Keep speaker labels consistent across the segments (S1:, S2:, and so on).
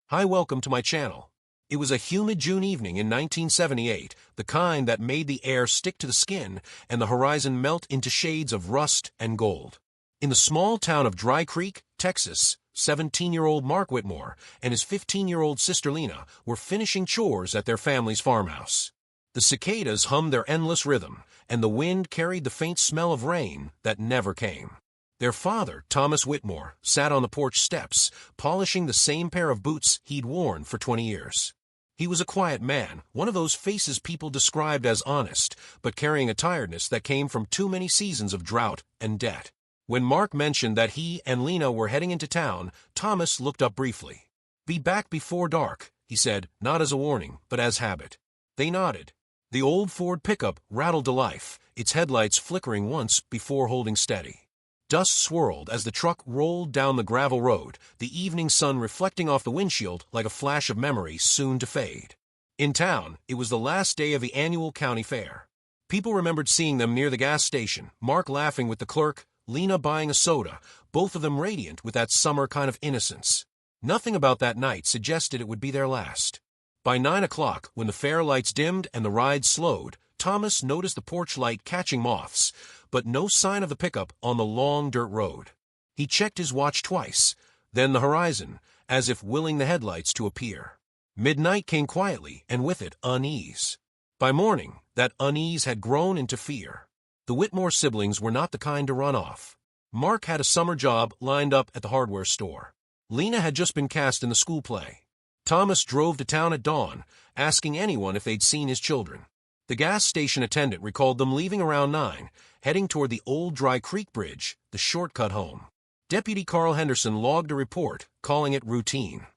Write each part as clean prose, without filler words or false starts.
S1: Hi, welcome to my channel. It was a humid June evening in 1978, the kind that made the air stick to the skin and the horizon melt into shades of rust and gold. In the small town of Dry Creek, Texas, 17-year-old Mark Whitmore and his 15-year-old sister Lena were finishing chores at their family's farmhouse. The cicadas hummed their endless rhythm, and the wind carried the faint smell of rain that never came. Their father, Thomas Whitmore, sat on the porch steps, polishing the same pair of boots he'd worn for 20 years. He was a quiet man, one of those faces people described as honest, but carrying a tiredness that came from too many seasons of drought and debt. When Mark mentioned that he and Lena were heading into town, Thomas looked up briefly. "Be back before dark," he said, not as a warning, but as habit. They nodded. The old Ford pickup rattled to life, its headlights flickering once before holding steady. Dust swirled as the truck rolled down the gravel road, the evening sun reflecting off the windshield like a flash of memory soon to fade. In town, it was the last day of the annual county fair. People remembered seeing them near the gas station, Mark laughing with the clerk, Lena buying a soda, both of them radiant with that summer kind of innocence. Nothing about that night suggested it would be their last. By 9 o'clock, when the fair lights dimmed and the ride slowed, Thomas noticed the porch light catching moths, but no sign of the pickup on the long dirt road. He checked his watch twice, then the horizon, as if willing the headlights to appear. Midnight came quietly, and with it, unease. By morning, that unease had grown into fear. The Whitmore siblings were not the kind to run off. Mark had a summer job lined up at the hardware store. Lena had just been cast in the school play. Thomas drove to town at dawn, asking anyone if they'd seen his children. The gas station attendant recalled them leaving around 9, heading toward the old Dry Creek Bridge, the shortcut home. Deputy Carl Henderson logged a report, calling it routine.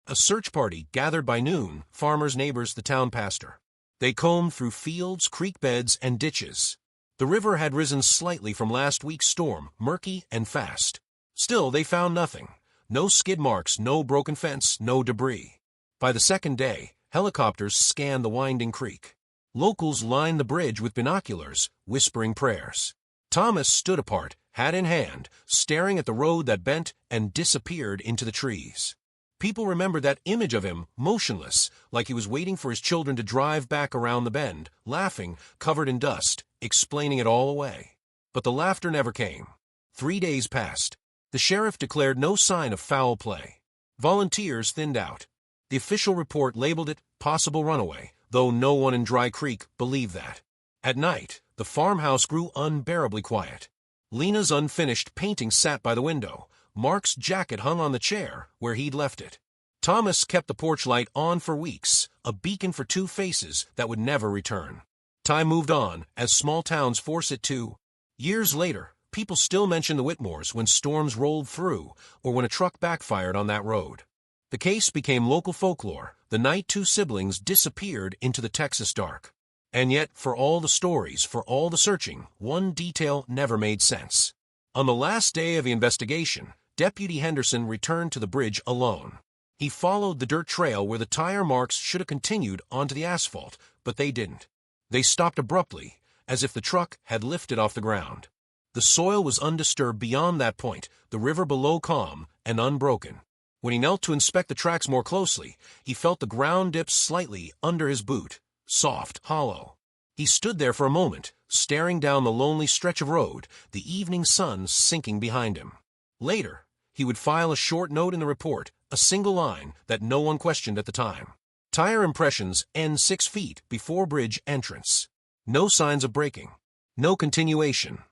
S1: A search party gathered by noon, farmers, neighbors, the town pastor. They combed through fields, creek beds, and ditches. The river had risen slightly from last week's storm, murky and fast. Still, they found nothing. No skid marks, no broken fence, no debris. By the second day, helicopters scanned the winding creek. Locals lined the bridge with binoculars, whispering prayers. Thomas stood apart, hat in hand, staring at the road that bent and disappeared into the trees. People remembered that image of him, motionless, like he was waiting for his children to drive back around the bend, laughing, covered in dust, explaining it all away. But the laughter never came. 3 days passed. The sheriff declared no sign of foul play. Volunteers thinned out. The official report labeled it possible runaway, though no one in Dry Creek believed that. At night, the farmhouse grew unbearably quiet. Lena's unfinished painting sat by the window. Mark's jacket hung on the chair where he'd left it. Thomas kept the porch light on for weeks, a beacon for two faces that would never return. Time moved on, as small towns force it to. Years later, people still mention the Whitmores when storms rolled through or when a truck backfired on that road. The case became local folklore, the night two siblings disappeared into the Texas dark. And yet, for all the stories, for all the searching, one detail never made sense. On the last day of the investigation, Deputy Henderson returned to the bridge alone. He followed the dirt trail where the tire marks should have continued onto the asphalt, but they didn't. They stopped abruptly, as if the truck had lifted off the ground. The soil was undisturbed beyond that point, the river below calm and unbroken. When he knelt to inspect the tracks more closely, he felt the ground dip slightly under his boot, soft, hollow. He stood there for a moment, staring down the lonely stretch of road, the evening sun sinking behind him. Later, he would file a short note in the report, a single line that no one questioned at the time. Tire impressions end 6 feet before bridge entrance. No signs of braking. No continuation.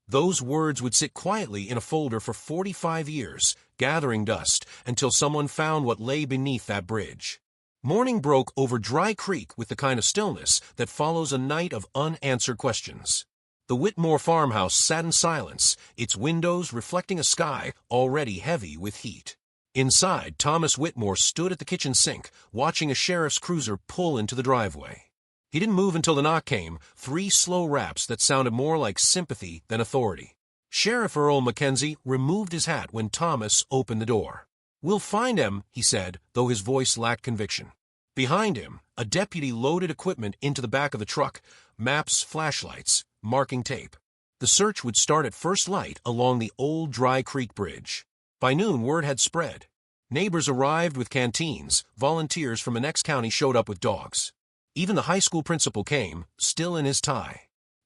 S1: Those words would sit quietly in a folder for 45 years, gathering dust, until someone found what lay beneath that bridge. Morning broke over Dry Creek with the kind of stillness that follows a night of unanswered questions. The Whitmore farmhouse sat in silence, its windows reflecting a sky already heavy with heat. Inside, Thomas Whitmore stood at the kitchen sink, watching a sheriff's cruiser pull into the driveway. He didn't move until the knock came, 3 slow raps that sounded more like sympathy than authority. Sheriff Earl Mackenzie removed his hat when Thomas opened the door. "We'll find him," he said, though his voice lacked conviction. Behind him, a deputy loaded equipment into the back of the truck, maps, flashlights, marking tape. The search would start at first light along the old Dry Creek Bridge. By noon, word had spread. Neighbors arrived with canteens, volunteers from the next county showed up with dogs. Even the high school principal came, still in his tie.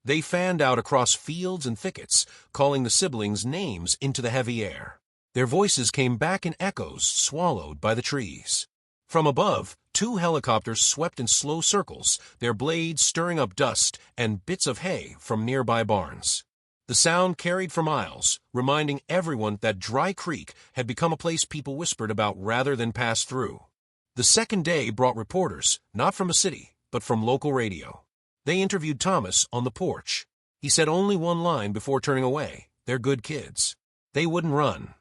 S1: They fanned out across fields and thickets, calling the siblings names into the heavy air. Their voices came back in echoes swallowed by the trees. From above, 2 helicopters swept in slow circles, their blades stirring up dust and bits of hay from nearby barns. The sound carried for miles, reminding everyone that Dry Creek had become a place people whispered about rather than passed through. The second day brought reporters, not from a city, but from local radio. They interviewed Thomas on the porch. He said only one line before turning away: "They're good kids. They wouldn't run."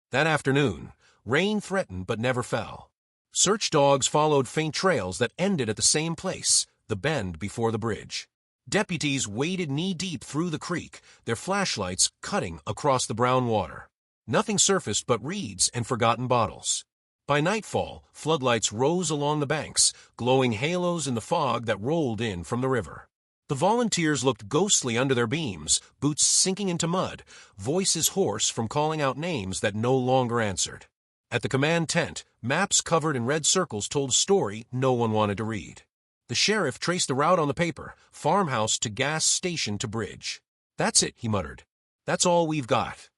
S1: That afternoon, rain threatened but never fell. Search dogs followed faint trails that ended at the same place, the bend before the bridge. Deputies waded knee-deep through the creek, their flashlights cutting across the brown water. Nothing surfaced but reeds and forgotten bottles. By nightfall, floodlights rose along the banks, glowing halos in the fog that rolled in from the river. The volunteers looked ghostly under their beams, boots sinking into mud, voices hoarse from calling out names that no longer answered. At the command tent, maps covered in red circles told a story no one wanted to read. The sheriff traced the route on the paper: farmhouse to gas station to bridge. "That's it," he muttered. "That's all we've got."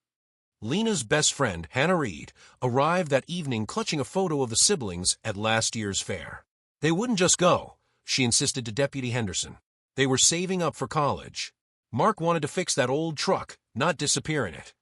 S1: Lena's best friend, Hannah Reed, arrived that evening clutching a photo of the siblings at last year's fair. They wouldn't just go, she insisted to Deputy Henderson. They were saving up for college. Mark wanted to fix that old truck, not disappear in it.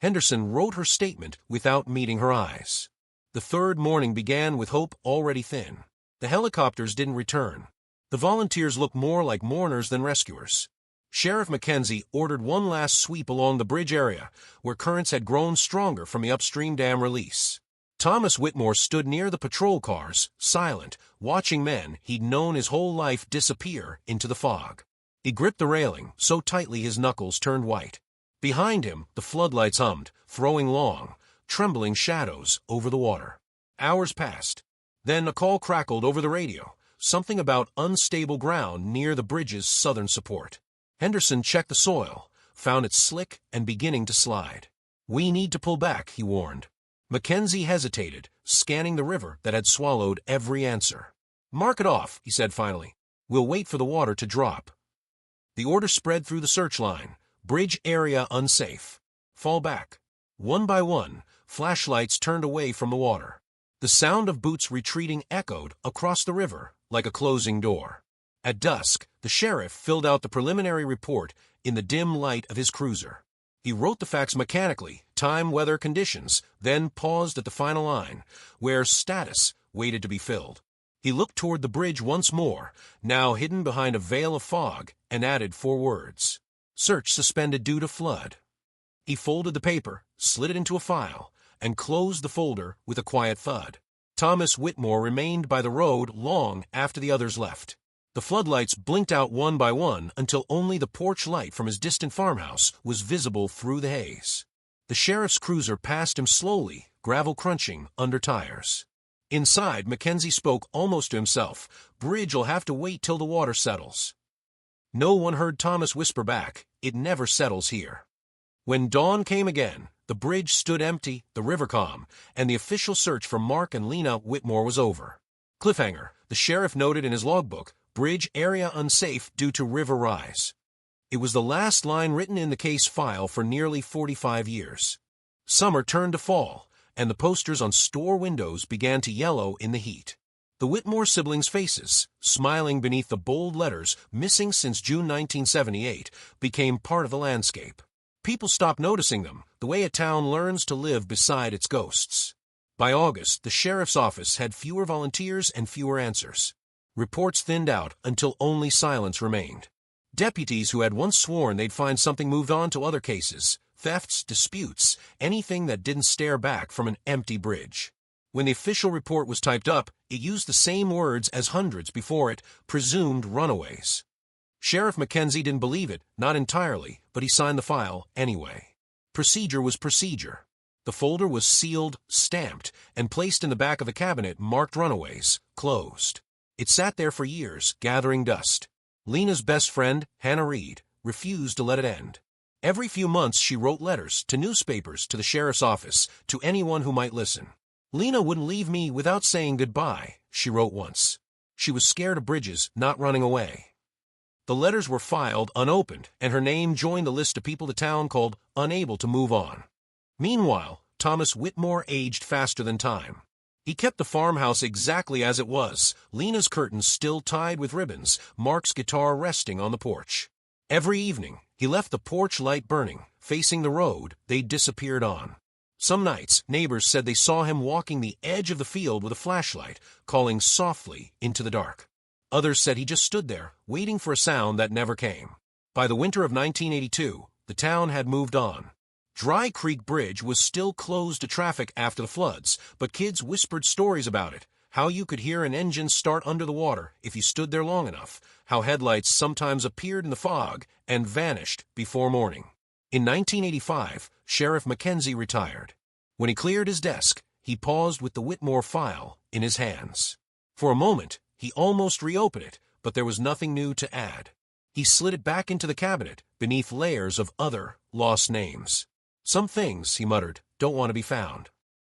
S1: Henderson wrote her statement without meeting her eyes. The third morning began with hope already thin. The helicopters didn't return. The volunteers looked more like mourners than rescuers. Sheriff Mackenzie ordered one last sweep along the bridge area, where currents had grown stronger from the upstream dam release. Thomas Whitmore stood near the patrol cars, silent, watching men he'd known his whole life disappear into the fog. He gripped the railing so tightly his knuckles turned white. Behind him, the floodlights hummed, throwing long, trembling shadows over the water. Hours passed. Then a call crackled over the radio, something about unstable ground near the bridge's southern support. Henderson checked the soil, found it slick and beginning to slide. "We need to pull back," he warned. Mackenzie hesitated, scanning the river that had swallowed every answer. "Mark it off," he said finally. "We'll wait for the water to drop." The order spread through the search line: bridge area unsafe. Fall back. One by one, flashlights turned away from the water. The sound of boots retreating echoed across the river like a closing door. At dusk, the sheriff filled out the preliminary report in the dim light of his cruiser. He wrote the facts mechanically, time, weather, conditions, then paused at the final line, where status waited to be filled. He looked toward the bridge once more, now hidden behind a veil of fog, and added 4 words. "Search suspended due to flood." He folded the paper, slid it into a file, and closed the folder with a quiet thud. Thomas Whitmore remained by the road long after the others left. The floodlights blinked out one by one until only the porch light from his distant farmhouse was visible through the haze. The sheriff's cruiser passed him slowly, gravel crunching under tires. Inside, Mackenzie spoke almost to himself. "Bridge'll have to wait till the water settles." No one heard Thomas whisper back, "It never settles here." When dawn came again, the bridge stood empty, the river calm, and the official search for Mark and Lena Whitmore was over. Cliffhanger, the sheriff noted in his logbook: "Bridge area unsafe due to river rise." It was the last line written in the case file for nearly 45 years. Summer turned to fall, and the posters on store windows began to yellow in the heat. The Whitmore siblings' faces, smiling beneath the bold letters "Missing since June 1978, became part of the landscape. People stopped noticing them, the way a town learns to live beside its ghosts. By August, the sheriff's office had fewer volunteers and fewer answers. Reports thinned out until only silence remained. Deputies who had once sworn they'd find something moved on to other cases: thefts, disputes, anything that didn't stare back from an empty bridge. When the official report was typed up, it used the same words as hundreds before it: presumed runaways. Sheriff Mackenzie didn't believe it, not entirely, but he signed the file anyway. Procedure was procedure. The folder was sealed, stamped, and placed in the back of a cabinet marked "Runaways, closed." It sat there for years, gathering dust. Lena's best friend, Hannah Reed, refused to let it end. Every few months she wrote letters to newspapers, to the sheriff's office, to anyone who might listen. "Lena wouldn't leave me without saying goodbye," she wrote once. She was scared of bridges, not running away. The letters were filed unopened, and her name joined the list of people the town called unable to move on. Meanwhile, Thomas Whitmore aged faster than time. He kept the farmhouse exactly as it was, Lena's curtains still tied with ribbons, Mark's guitar resting on the porch. Every evening, he left the porch light burning, facing the road they disappeared on. Some nights, neighbors said they saw him walking the edge of the field with a flashlight, calling softly into the dark. Others said he just stood there, waiting for a sound that never came. By the winter of 1982, the town had moved on. Dry Creek Bridge was still closed to traffic after the floods, but kids whispered stories about it, how you could hear an engine start under the water if you stood there long enough, how headlights sometimes appeared in the fog and vanished before morning. In 1985, Sheriff Mackenzie retired. When he cleared his desk, he paused with the Whitmore file in his hands. For a moment, he almost reopened it, but there was nothing new to add. He slid it back into the cabinet, beneath layers of other lost names. "Some things," he muttered, "don't want to be found."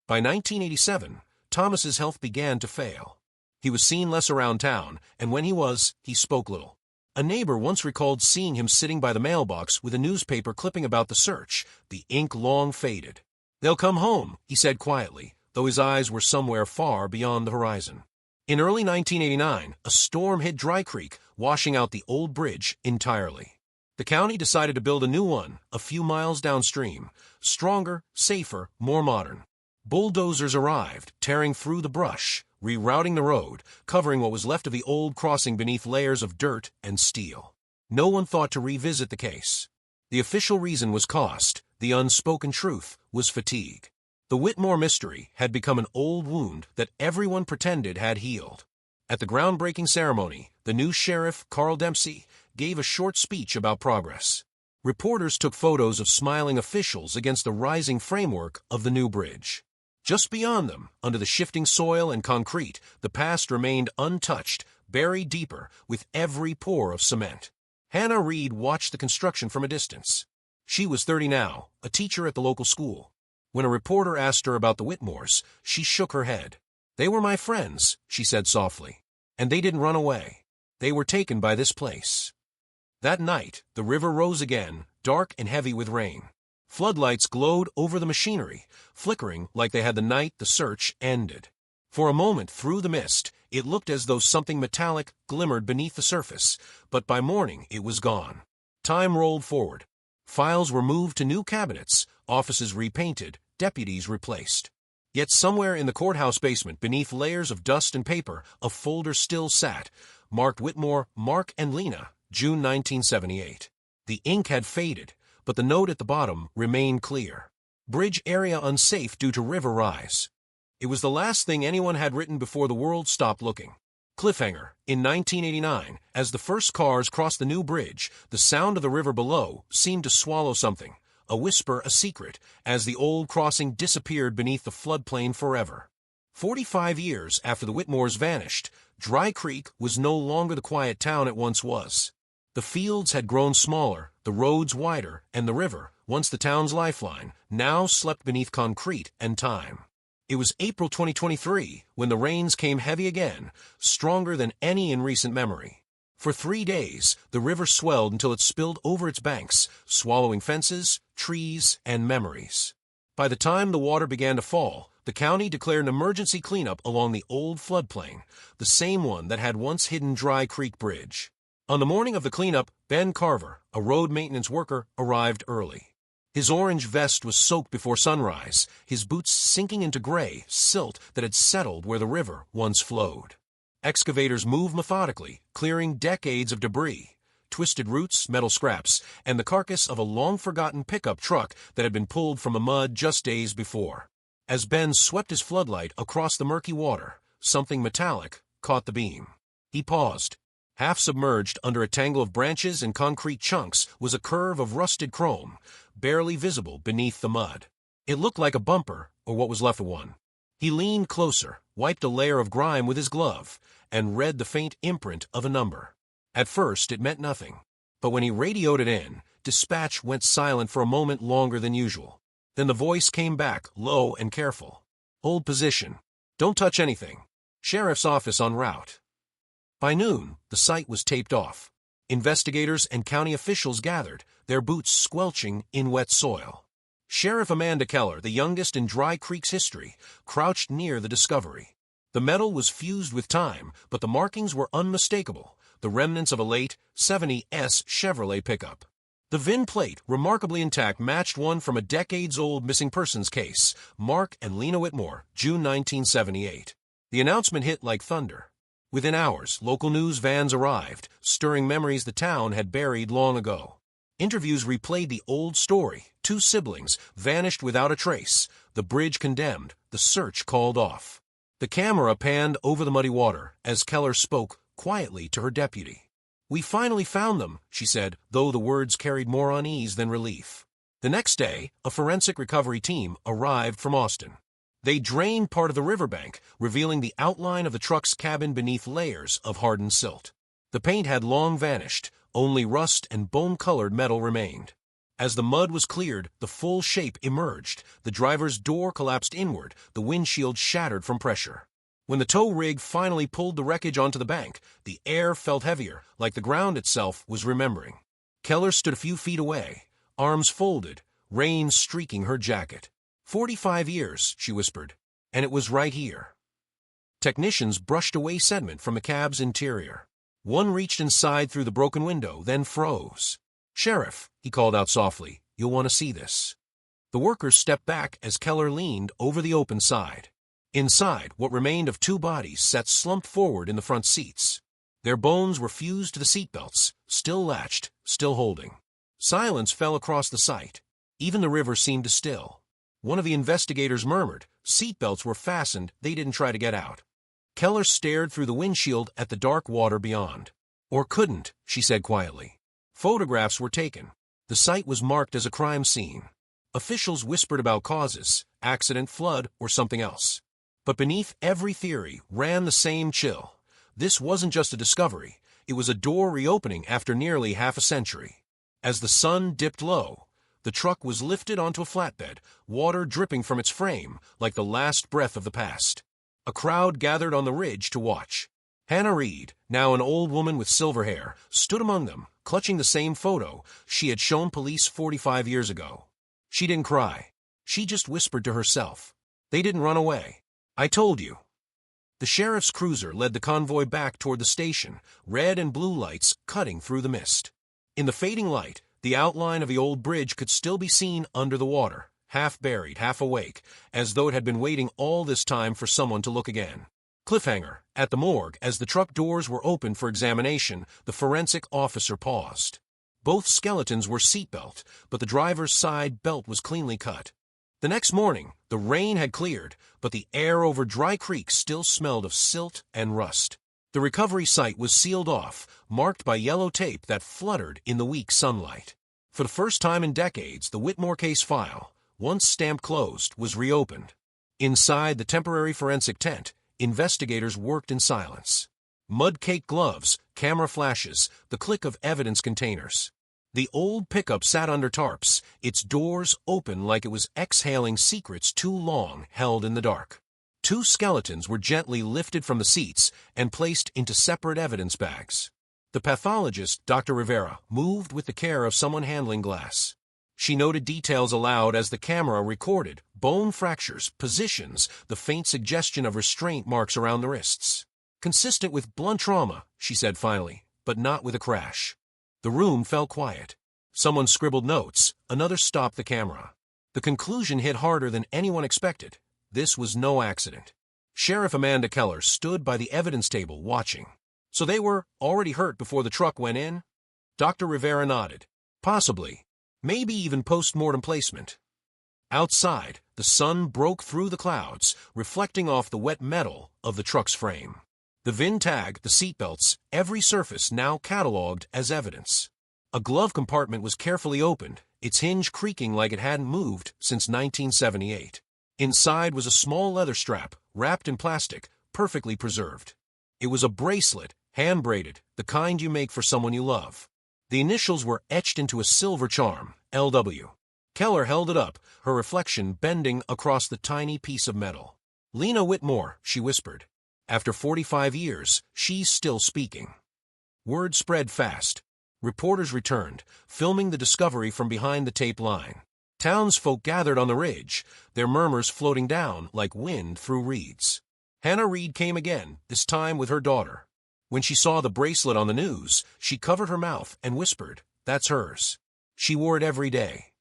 S1: By 1987, Thomas's health began to fail. He was seen less around town, and when he was, he spoke little. A neighbor once recalled seeing him sitting by the mailbox with a newspaper clipping about the search, the ink long faded. "They'll come home," he said quietly, though his eyes were somewhere far beyond the horizon. In early 1989, a storm hit Dry Creek, washing out the old bridge entirely. The county decided to build a new one a few miles downstream, stronger, safer, more modern. Bulldozers arrived, tearing through the brush, rerouting the road, covering what was left of the old crossing beneath layers of dirt and steel. No one thought to revisit the case. The official reason was cost. The unspoken truth was fatigue. The Whitmore mystery had become an old wound that everyone pretended had healed. At the groundbreaking ceremony, the new sheriff, Carl Dempsey, gave a short speech about progress. Reporters took photos of smiling officials against the rising framework of the new bridge. Just beyond them, under the shifting soil and concrete, the past remained untouched, buried deeper with every pore of cement. Hannah Reed watched the construction from a distance. She was 30 now, a teacher at the local school. When a reporter asked her about the Whitmores, she shook her head. "They were my friends," she said softly, "and they didn't run away. They were taken by this place." That night, the river rose again, dark and heavy with rain. Floodlights glowed over the machinery, flickering like they had the night the search ended. For a moment through the mist, it looked as though something metallic glimmered beneath the surface, but by morning it was gone. Time rolled forward. Files were moved to new cabinets, offices repainted, deputies replaced. Yet somewhere in the courthouse basement, beneath layers of dust and paper, a folder still sat, marked Whitmore, Mark and Lena, June 1978. The ink had faded, but the note at the bottom remained clear. Bridge area unsafe due to river rise. It was the last thing anyone had written before the world stopped looking. Cliffhanger. In 1989, as the first cars crossed the new bridge, the sound of the river below seemed to swallow something, a whisper, a secret, as the old crossing disappeared beneath the floodplain forever. 45 years after the Whitmores vanished, Dry Creek was no longer the quiet town it once was. The fields had grown smaller, the roads wider, and the river, once the town's lifeline, now slept beneath concrete and time. It was April 2023 when the rains came heavy again, stronger than any in recent memory. For 3 days, the river swelled until it spilled over its banks, swallowing fences, trees, and memories. By the time the water began to fall, the county declared an emergency cleanup along the old floodplain, the same one that had once hidden Dry Creek Bridge. On the morning of the cleanup, Ben Carver, a road maintenance worker, arrived early. His orange vest was soaked before sunrise, his boots sinking into gray silt that had settled where the river once flowed. Excavators moved methodically, clearing decades of debris, twisted roots, metal scraps, and the carcass of a long-forgotten pickup truck that had been pulled from the mud just days before. As Ben swept his floodlight across the murky water, something metallic caught the beam. He paused. Half submerged under a tangle of branches and concrete chunks was a curve of rusted chrome, barely visible beneath the mud. It looked like a bumper, or what was left of one. He leaned closer, wiped a layer of grime with his glove, and read the faint imprint of a number. At first, it meant nothing. But when he radioed it in, dispatch went silent for a moment longer than usual. Then the voice came back, low and careful. Hold position. Don't touch anything. Sheriff's office en route. By noon, the site was taped off. Investigators and county officials gathered, their boots squelching in wet soil. Sheriff Amanda Keller, the youngest in Dry Creek's history, crouched near the discovery. The metal was fused with time, but the markings were unmistakable, the remnants of a late '70s Chevrolet pickup. The VIN plate, remarkably intact, matched one from a decades-old missing persons case, Mark and Lena Whitmore, June 1978. The announcement hit like thunder. Within hours, local news vans arrived, stirring memories the town had buried long ago. Interviews replayed the old story. 2 siblings vanished without a trace, the bridge condemned, the search called off. The camera panned over the muddy water as Keller spoke quietly to her deputy. "We finally found them," she said, though the words carried more unease than relief. The next day, a forensic recovery team arrived from Austin. They drained part of the riverbank, revealing the outline of the truck's cabin beneath layers of hardened silt. The paint had long vanished, only rust and bone-colored metal remained. As the mud was cleared, the full shape emerged. The driver's door collapsed inward, the windshield shattered from pressure. When the tow rig finally pulled the wreckage onto the bank, the air felt heavier, like the ground itself was remembering. Keller stood a few feet away, arms folded, rain streaking her jacket. 45 years, she whispered, and it was right here. Technicians brushed away sediment from the cab's interior. One reached inside through the broken window, then froze. "Sheriff," he called out softly, "you'll want to see this." The workers stepped back as Keller leaned over the open side. Inside, what remained of 2 bodies sat slumped forward in the front seats. Their bones were fused to the seatbelts, still latched, still holding. Silence fell across the site. Even the river seemed to still. One of the investigators murmured, "Seatbelts were fastened, they didn't try to get out." Keller stared through the windshield at the dark water beyond. "Or couldn't," she said quietly. Photographs were taken. The site was marked as a crime scene. Officials whispered about causes, accident, flood, or something else. But beneath every theory ran the same chill. This wasn't just a discovery, it was a door reopening after nearly half a century. As the sun dipped low, the truck was lifted onto a flatbed, water dripping from its frame like the last breath of the past. A crowd gathered on the ridge to watch. Hannah Reed, now an old woman with silver hair, stood among them, clutching the same photo she had shown police 45 years ago. She didn't cry. She just whispered to herself, "They didn't run away. I told you." The sheriff's cruiser led the convoy back toward the station, red and blue lights cutting through the mist. In the fading light, the outline of the old bridge could still be seen under the water, half buried, half awake, as though it had been waiting all this time for someone to look again. Cliffhanger. At the morgue, as the truck doors were opened for examination, the forensic officer paused. Both skeletons were seatbelt, but the driver's side belt was cleanly cut. The next morning, the rain had cleared, but the air over Dry Creek still smelled of silt and rust. The recovery site was sealed off, marked by yellow tape that fluttered in the weak sunlight. For the first time in decades, the Whitmore case file, once stamped closed, was reopened. Inside the temporary forensic tent, investigators worked in silence. Mud-caked gloves, camera flashes, the click of evidence containers. The old pickup sat under tarps, its doors open like it was exhaling secrets too long held in the dark. 2 skeletons were gently lifted from the seats and placed into separate evidence bags. The pathologist, Dr. Rivera, moved with the care of someone handling glass. She noted details aloud as the camera recorded, bone fractures, positions, the faint suggestion of restraint marks around the wrists. "Consistent with blunt trauma," she said finally, "but not with a crash." The room fell quiet. Someone scribbled notes, another stopped the camera. The conclusion hit harder than anyone expected. This was no accident. Sheriff Amanda Keller stood by the evidence table watching. "So they were already hurt before the truck went in?" Dr. Rivera nodded. "Possibly. Maybe even post-mortem placement." Outside, the sun broke through the clouds, reflecting off the wet metal of the truck's frame. The VIN tag, the seatbelts, every surface now cataloged as evidence. A glove compartment was carefully opened, its hinge creaking like it hadn't moved since 1978. Inside was a small leather strap, wrapped in plastic, perfectly preserved. It was a bracelet, hand-braided, the kind you make for someone you love. The initials were etched into a silver charm, LW. Keller held it up, her reflection bending across the tiny piece of metal. Lena Whitmore, she whispered. After 45 years, she's still speaking. Word spread fast. Reporters returned, filming the discovery from behind the tape line. Townsfolk gathered on the ridge, their murmurs floating down like wind through reeds. Hannah Reed came again, this time with her daughter. When she saw the bracelet on the news, she covered her mouth and whispered, "That's hers." She wore it every day.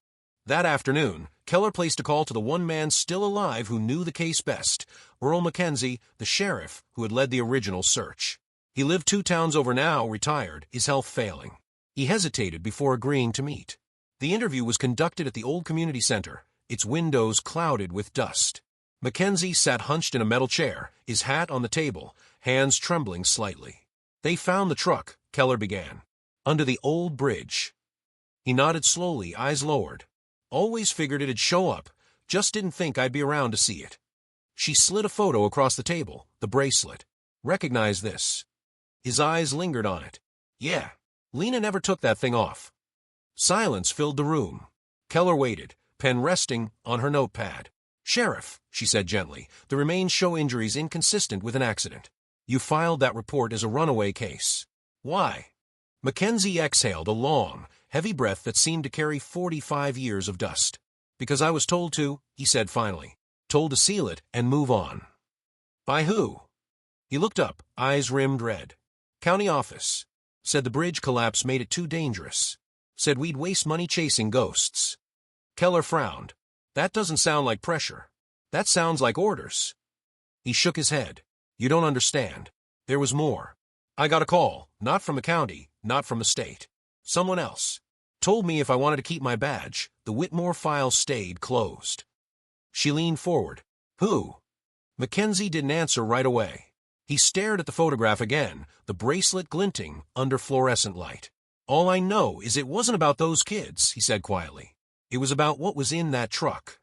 S1: That afternoon, Keller placed a call to the one man still alive who knew the case best, Earl Mackenzie, the sheriff who had led the original search. He lived 2 towns over now, retired, his health failing. He hesitated before agreeing to meet. The interview was conducted at the old community center, its windows clouded with dust. Mackenzie sat hunched in a metal chair, his hat on the table, hands trembling slightly. "They found the truck," Keller began. "Under the old bridge." He nodded slowly, eyes lowered. "Always figured it'd show up, just didn't think I'd be around to see it." She slid a photo across the table, the bracelet. "Recognize this." His eyes lingered on it. "Yeah. Lena never took that thing off." Silence filled the room. Keller waited, pen resting on her notepad. "Sheriff," she said gently, "the remains show injuries inconsistent with an accident. You filed that report as a runaway case. Why?" Mackenzie exhaled a long, heavy breath that seemed to carry 45 years of dust. "Because I was told to," he said finally. "Told to seal it and move on." "By who?" He looked up, eyes rimmed red. "County office. Said the bridge collapse made it too dangerous. Said we'd waste money chasing ghosts." Keller frowned. "That doesn't sound like pressure. That sounds like orders." He shook his head. "You don't understand. There was more. I got a call, not from the county, not from the state. Someone else. Told me if I wanted to keep my badge, the Whitmore file stayed closed." She leaned forward. "Who?" Mackenzie didn't answer right away. He stared at the photograph again, the bracelet glinting under fluorescent light. "All I know is it wasn't about those kids," he said quietly. "It was about what was in that truck."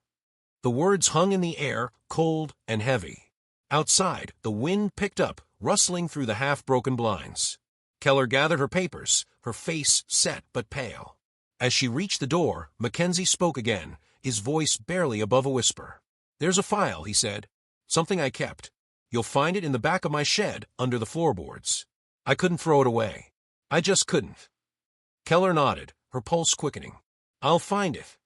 S1: The words hung in the air, cold and heavy. Outside, the wind picked up, rustling through the half-broken blinds. Keller gathered her papers, her face set but pale. As she reached the door, Mackenzie spoke again, his voice barely above a whisper. "There's a file," he said. "Something I kept. You'll find it in the back of my shed, under the floorboards. I couldn't throw it away. I just couldn't." Keller nodded, her pulse quickening. "I'll find it."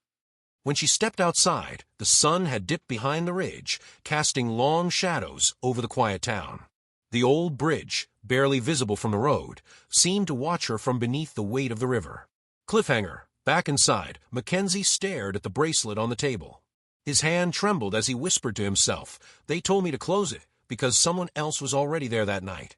S1: When she stepped outside, the sun had dipped behind the ridge, casting long shadows over the quiet town. The old bridge, barely visible from the road, seemed to watch her from beneath the weight of the river. Cliffhanger. Back inside, Mackenzie stared at the bracelet on the table. His hand trembled as he whispered to himself, "They told me to close it, because someone else was already there that night."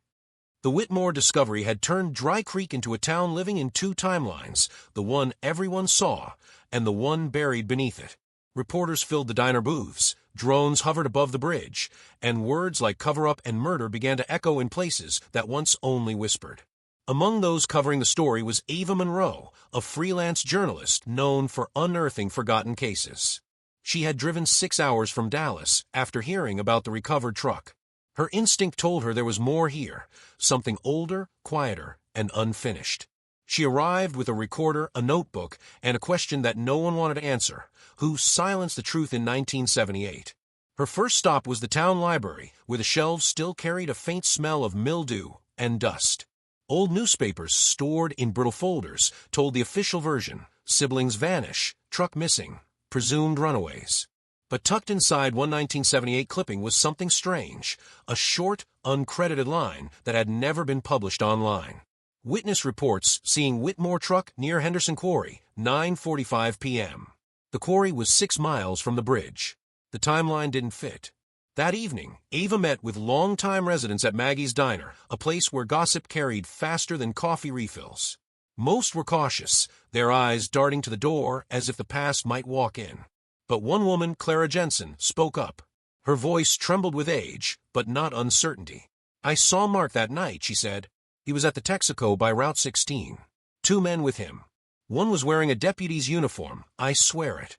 S1: The Whitmore discovery had turned Dry Creek into a town living in 2 timelines, the one everyone saw, and the one buried beneath it. Reporters filled the diner booths, drones hovered above the bridge, and words like cover-up and murder began to echo in places that once only whispered. Among those covering the story was Ava Monroe, a freelance journalist known for unearthing forgotten cases. She had driven 6 hours from Dallas after hearing about the recovered truck. Her instinct told her there was more here, something older, quieter, and unfinished. She arrived with a recorder, a notebook, and a question that no one wanted to answer: who silenced the truth in 1978? Her first stop was the town library, where the shelves still carried a faint smell of mildew and dust. Old newspapers stored in brittle folders told the official version: siblings vanish, truck missing, presumed runaways. But tucked inside one 1978 clipping was something strange, a short, uncredited line that had never been published online. Witness reports seeing Whitmore truck near Henderson Quarry, 9:45 p.m. The quarry was 6 miles from the bridge. The timeline didn't fit. That evening, Ava met with longtime residents at Maggie's Diner, a place where gossip carried faster than coffee refills. Most were cautious, their eyes darting to the door as if the past might walk in. But one woman, Clara Jensen, spoke up. Her voice trembled with age, but not uncertainty. "I saw Mark that night," she said. "He was at the Texaco by Route 16. 2 men with him. One was wearing a deputy's uniform, I swear it."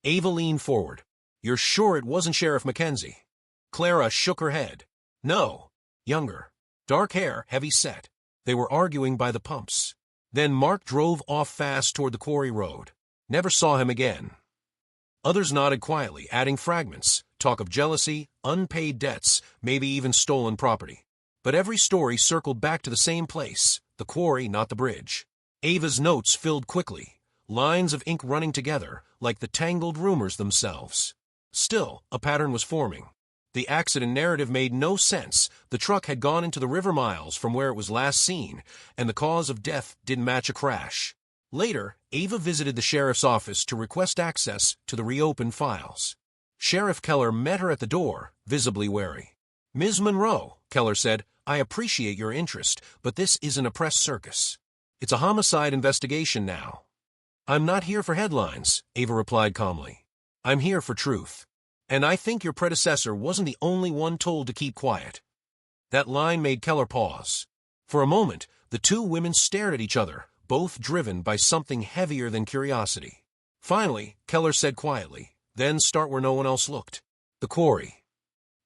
S1: Ava leaned forward. "You're sure it wasn't Sheriff Mackenzie?" Clara shook her head. "No. Younger. Dark hair, heavy set. They were arguing by the pumps. Then Mark drove off fast toward the quarry road. Never saw him again." Others nodded quietly, adding fragments. talk of jealousy, unpaid debts, maybe even stolen property. But every story circled back to the same place, the quarry, not the bridge. Ava's notes filled quickly, lines of ink running together, like the tangled rumors themselves. Still, a pattern was forming. The accident narrative made no sense. The truck had gone into the river miles from where it was last seen, and the cause of death didn't match a crash. Later, Ava visited the sheriff's office to request access to the reopened files. Sheriff Keller met her at the door, visibly wary. "Ms. Monroe," Keller said, "I appreciate your interest, but this isn't a press circus. It's a homicide investigation now." "I'm not here for headlines," Ava replied calmly. "I'm here for truth. And I think your predecessor wasn't the only one told to keep quiet." That line made Keller pause. For a moment, the two women stared at each other, both driven by something heavier than curiosity. Finally, Keller said quietly, "Then start where no one else looked. The quarry."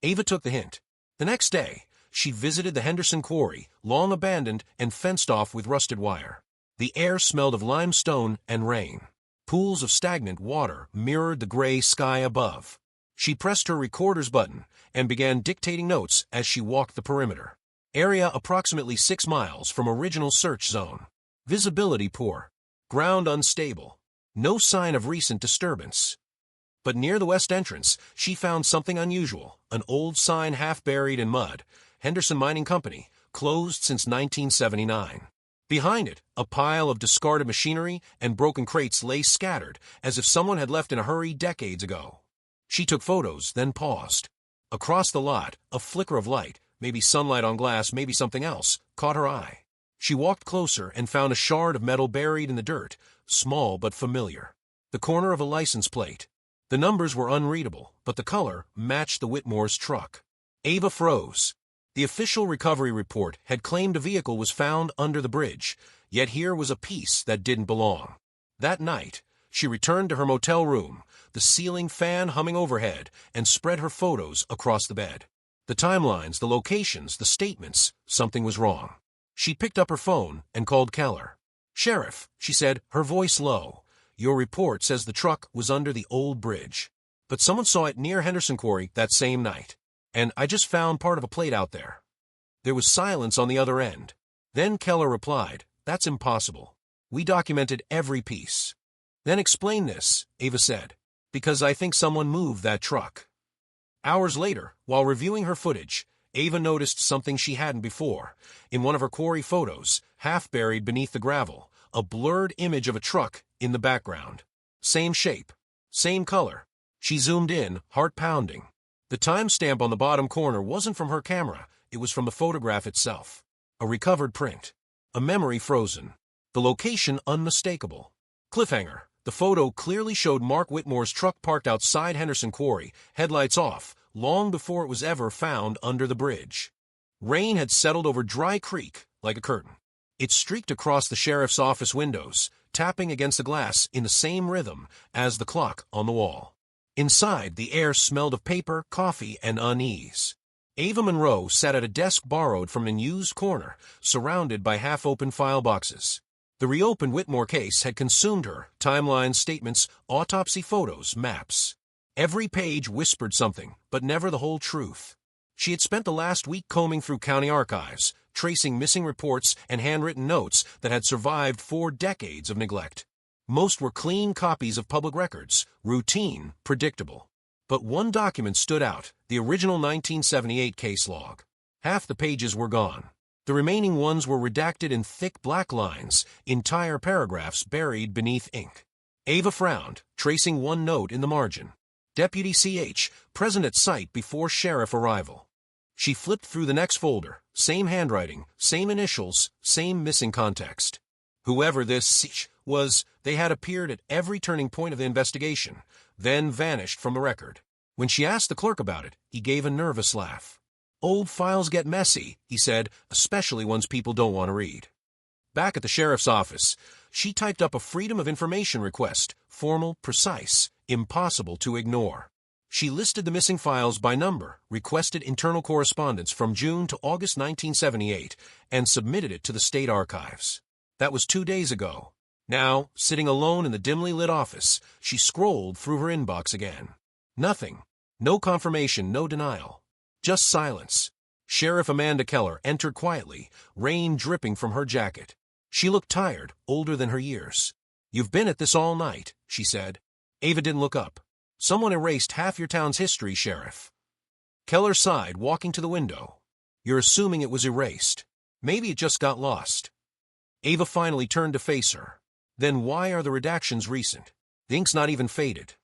S1: Ava took the hint. The next day, she visited the Henderson quarry, long abandoned and fenced off with rusted wire. The air smelled of limestone and rain. Pools of stagnant water mirrored the gray sky above. She pressed her recorder's button and began dictating notes as she walked the perimeter. Area approximately 6 miles from original search zone. Visibility poor. Ground unstable. No sign of recent disturbance. But near the west entrance, she found something unusual. An old sign half buried in mud. Henderson Mining Company, closed since 1979. Behind it, a pile of discarded machinery and broken crates lay scattered, as if someone had left in a hurry decades ago. She took photos, then paused. Across the lot, a flicker of light, maybe sunlight on glass, maybe something else, caught her eye. She walked closer and found a shard of metal buried in the dirt, small but familiar. The corner of a license plate. The numbers were unreadable, but the color matched the Whitmore's truck. Ava froze. The official recovery report had claimed a vehicle was found under the bridge, yet here was a piece that didn't belong. That night, she returned to her motel room, the ceiling fan humming overhead, and spread her photos across the bed. The timelines, the locations, the statements, something was wrong. She picked up her phone and called Keller. "Sheriff," she said, her voice low, "your report says the truck was under the old bridge. But someone saw it near Henderson Quarry that same night. And I just found part of a plate out there." There was silence on the other end. Then Keller replied, "That's impossible. We documented every piece." "Then explain this," Ava said, "because I think someone moved that truck." Hours later, while reviewing her footage, Ava noticed something she hadn't before. In one of her quarry photos, half buried beneath the gravel, a blurred image of a truck in the background. Same shape, same color. She zoomed in, heart pounding. The timestamp on the bottom corner wasn't from her camera, it was from the photograph itself. A recovered print. A memory frozen. The location unmistakable. Cliffhanger. The photo clearly showed Mark Whitmore's truck parked outside Henderson Quarry, headlights off, long before it was ever found under the bridge. Rain had settled over Dry Creek like a curtain. It streaked across the sheriff's office windows, tapping against the glass in the same rhythm as the clock on the wall. Inside, the air smelled of paper, coffee, and unease. Ava Monroe sat at a desk borrowed from an unused corner, surrounded by half-open file boxes. The reopened Whitmore case had consumed her, timelines, statements, autopsy photos, maps. Every page whispered something, but never the whole truth. She had spent the last week combing through county archives, tracing missing reports and handwritten notes that had survived 4 decades of neglect. Most were clean copies of public records, routine, predictable. But one document stood out, the original 1978 case log. Half the pages were gone. The remaining ones were redacted in thick black lines, entire paragraphs buried beneath ink. Ava frowned, tracing one note in the margin. Deputy C.H., present at site before sheriff arrival. She flipped through the next folder, same handwriting, same initials, same missing context. Whoever this C.H. was, they had appeared at every turning point of the investigation, then vanished from the record. When she asked the clerk about it, he gave a nervous laugh. "Old files get messy," he said, "especially ones people don't want to read." Back at the sheriff's office, she typed up a Freedom of Information request, formal, precise, impossible to ignore. She listed the missing files by number, requested internal correspondence from June to August 1978, and submitted it to the state archives. That was 2 days ago. Now, sitting alone in the dimly lit office, she scrolled through her inbox again. Nothing. No confirmation, no denial. Just silence. Sheriff Amanda Keller entered quietly, rain dripping from her jacket. She looked tired, older than her years. "You've been at this all night," she said. Ava didn't look up. "Someone erased half your town's history, Sheriff." Keller sighed, walking to the window. "You're assuming it was erased. Maybe it just got lost." Ava finally turned to face her. "Then why are the redactions recent? The ink's not even faded."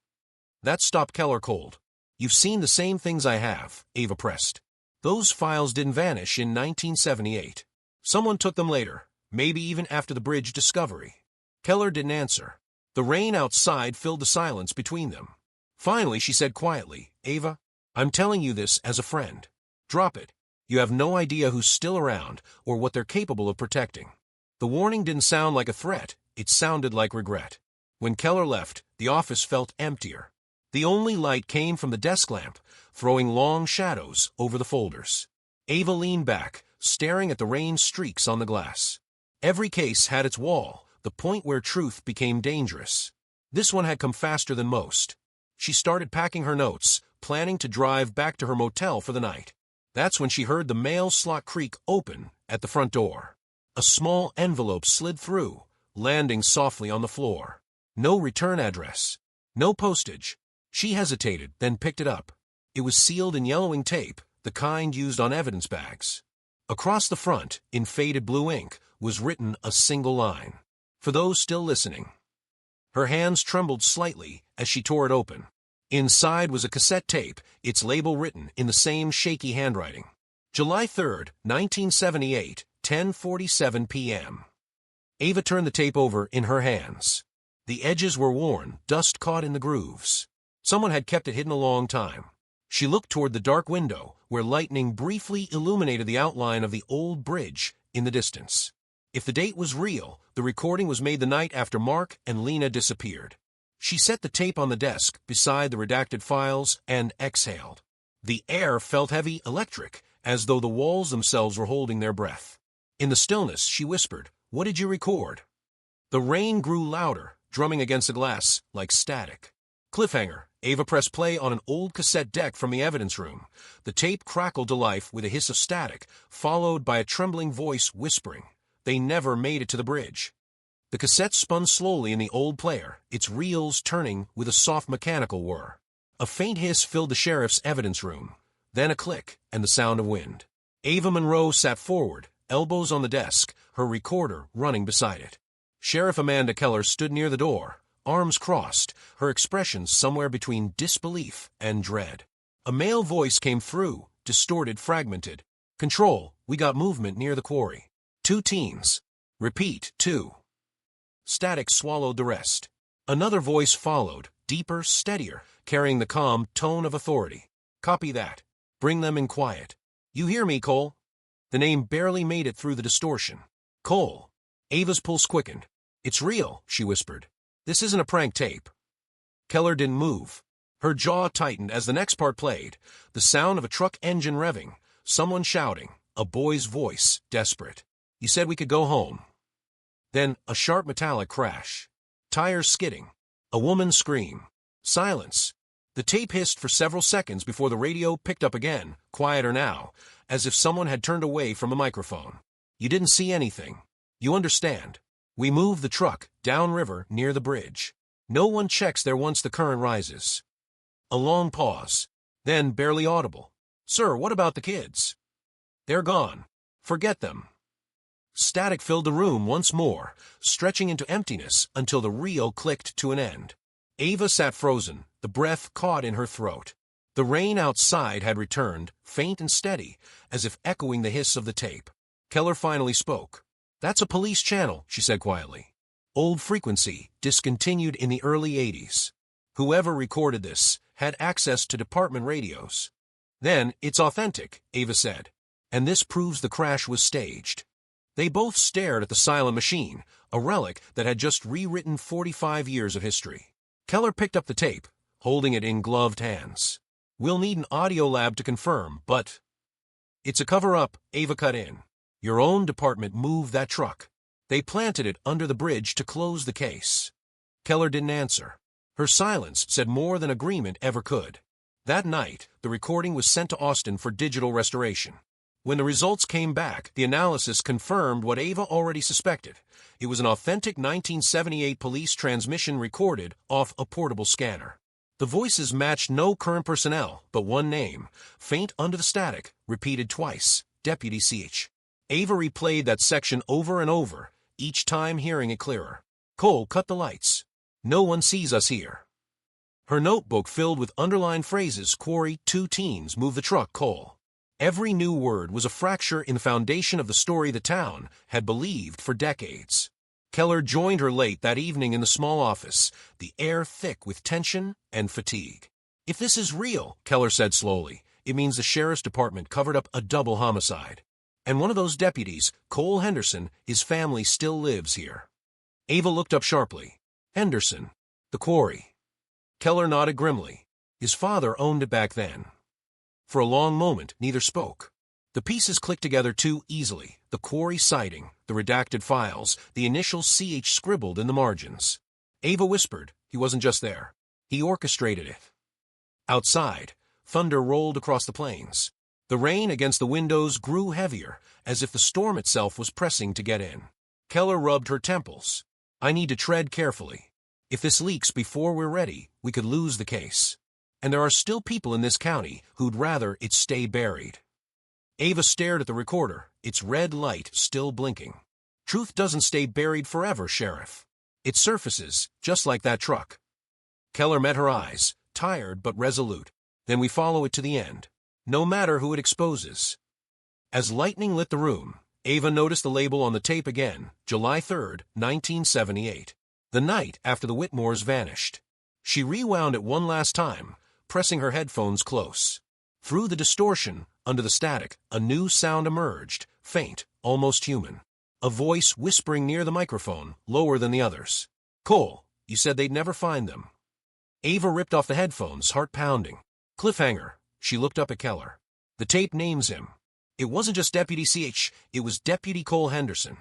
S1: That stopped Keller cold. "You've seen the same things I have," Ava pressed. "Those files didn't vanish in 1978. Someone took them later, maybe even after the bridge discovery." Keller didn't answer. The rain outside filled the silence between them. Finally, she said quietly, "Ava, I'm telling you this as a friend. Drop it. You have no idea who's still around or what they're capable of protecting." The warning didn't sound like a threat. It sounded like regret. When Keller left, the office felt emptier. The only light came from the desk lamp, throwing long shadows over the folders. Ava leaned back, staring at the rain streaks on the glass. Every case had its wall, the point where truth became dangerous. This one had come faster than most. She started packing her notes, planning to drive back to her motel for the night. That's when she heard the mail slot creak open at the front door. A small envelope slid through, landing softly on the floor. No return address. No postage. She hesitated, then picked it up. It was sealed in yellowing tape, the kind used on evidence bags. Across the front, in faded blue ink, was written a single line. "For those still listening." Her hands trembled slightly as she tore it open. Inside was a cassette tape, its label written in the same shaky handwriting. July 3rd, 1978, 10:47 p.m. Ava turned the tape over in her hands. The edges were worn, dust caught in the grooves. Someone had kept it hidden a long time. She looked toward the dark window, where lightning briefly illuminated the outline of the old bridge in the distance. If the date was real, the recording was made the night after Mark and Lena disappeared. She set the tape on the desk beside the redacted files and exhaled. The air felt heavy, electric, as though the walls themselves were holding their breath. In the stillness, she whispered, "What did you record?" The rain grew louder, drumming against the glass like static. Cliffhanger. Ava pressed play on an old cassette deck from the evidence room. The tape crackled to life with a hiss of static, followed by a trembling voice whispering. They never made it to the bridge. The cassette spun slowly in the old player, its reels turning with a soft mechanical whir. A faint hiss filled the sheriff's evidence room. Then a click and the sound of wind. Ava Monroe sat forward, elbows on the desk, her recorder running beside it. Sheriff Amanda Keller stood near the door, arms crossed, her expression somewhere between disbelief and dread. A male voice came through, distorted, fragmented. "Control, we got movement near the quarry. 2 teams. Repeat, 2. Static swallowed the rest. Another voice followed, deeper, steadier, carrying the calm tone of authority. "Copy that. Bring them in quiet. You hear me, Cole?" The name barely made it through the distortion. "Cole." Ava's pulse quickened. "It's real," she whispered. "This isn't a prank tape." Keller didn't move. Her jaw tightened as the next part played, the sound of a truck engine revving, someone shouting, a boy's voice, desperate. "You said we could go home." Then a sharp metallic crash. Tires skidding. A woman's scream. Silence. The tape hissed for several seconds before the radio picked up again, quieter now, as if someone had turned away from a microphone. "You didn't see anything. You understand. We moved the truck downriver near the bridge. No one checks there once the current rises." A long pause. Then, barely audible. "Sir, what about the kids?" "They're gone. Forget them." Static filled the room once more, stretching into emptiness until the reel clicked to an end. Ava sat frozen, the breath caught in her throat. The rain outside had returned, faint and steady, as if echoing the hiss of the tape. Keller finally spoke. "That's a police channel," she said quietly. "Old frequency, discontinued in the early 80s. Whoever recorded this had access to department radios." "Then it's authentic," Ava said. "And this proves the crash was staged." They both stared at the silent machine, a relic that had just rewritten 45 years of history. Keller picked up the tape, holding it in gloved hands. "We'll need an audio lab to confirm, but—" "It's a cover-up," Ava cut in. "Your own department moved that truck. They planted it under the bridge to close the case." Keller didn't answer. Her silence said more than agreement ever could. That night, the recording was sent to Austin for digital restoration. When the results came back, the analysis confirmed what Ava already suspected. It was an authentic 1978 police transmission recorded off a portable scanner. The voices matched no current personnel, but one name, faint under the static, repeated twice, Deputy CH. Ava replayed that section over and over, each time hearing it clearer. Cole, cut the lights. No one sees us here. Her notebook filled with underlined phrases, quarry, 2 teens, move the truck, Cole. Every new word was a fracture in the foundation of the story the town had believed for decades. Keller joined her late that evening in the small office, the air thick with tension and fatigue. If this is real, Keller said slowly, it means the sheriff's department covered up a double homicide. And one of those deputies, Cole Henderson, his family still lives here. Ava looked up sharply. Henderson, the quarry. Keller nodded grimly. His father owned it back then. For a long moment, neither spoke. The pieces clicked together too easily, the quarry sighting, the redacted files, the initials CH scribbled in the margins. Ava whispered, he wasn't just there. He orchestrated it. Outside, thunder rolled across the plains. The rain against the windows grew heavier, as if the storm itself was pressing to get in. Keller rubbed her temples. I need to tread carefully. If this leaks before we're ready, we could lose the case. And there are still people in this county who'd rather it stay buried. Ava stared at the recorder, its red light still blinking. Truth doesn't stay buried forever, Sheriff. It surfaces, just like that truck. Keller met her eyes, tired but resolute. Then we follow it to the end, no matter who it exposes. As lightning lit the room, Ava noticed the label on the tape again, July 3rd, 1978. The night after the Whitmores vanished. She rewound it one last time, pressing her headphones close. Through the distortion, under the static, a new sound emerged, faint, almost human. A voice whispering near the microphone, lower than the others. Cole, you said they'd never find them. Ava ripped off the headphones, heart pounding. Cliffhanger. She looked up at Keller. The tape names him. It wasn't just Deputy CH, it was Deputy Cole Henderson.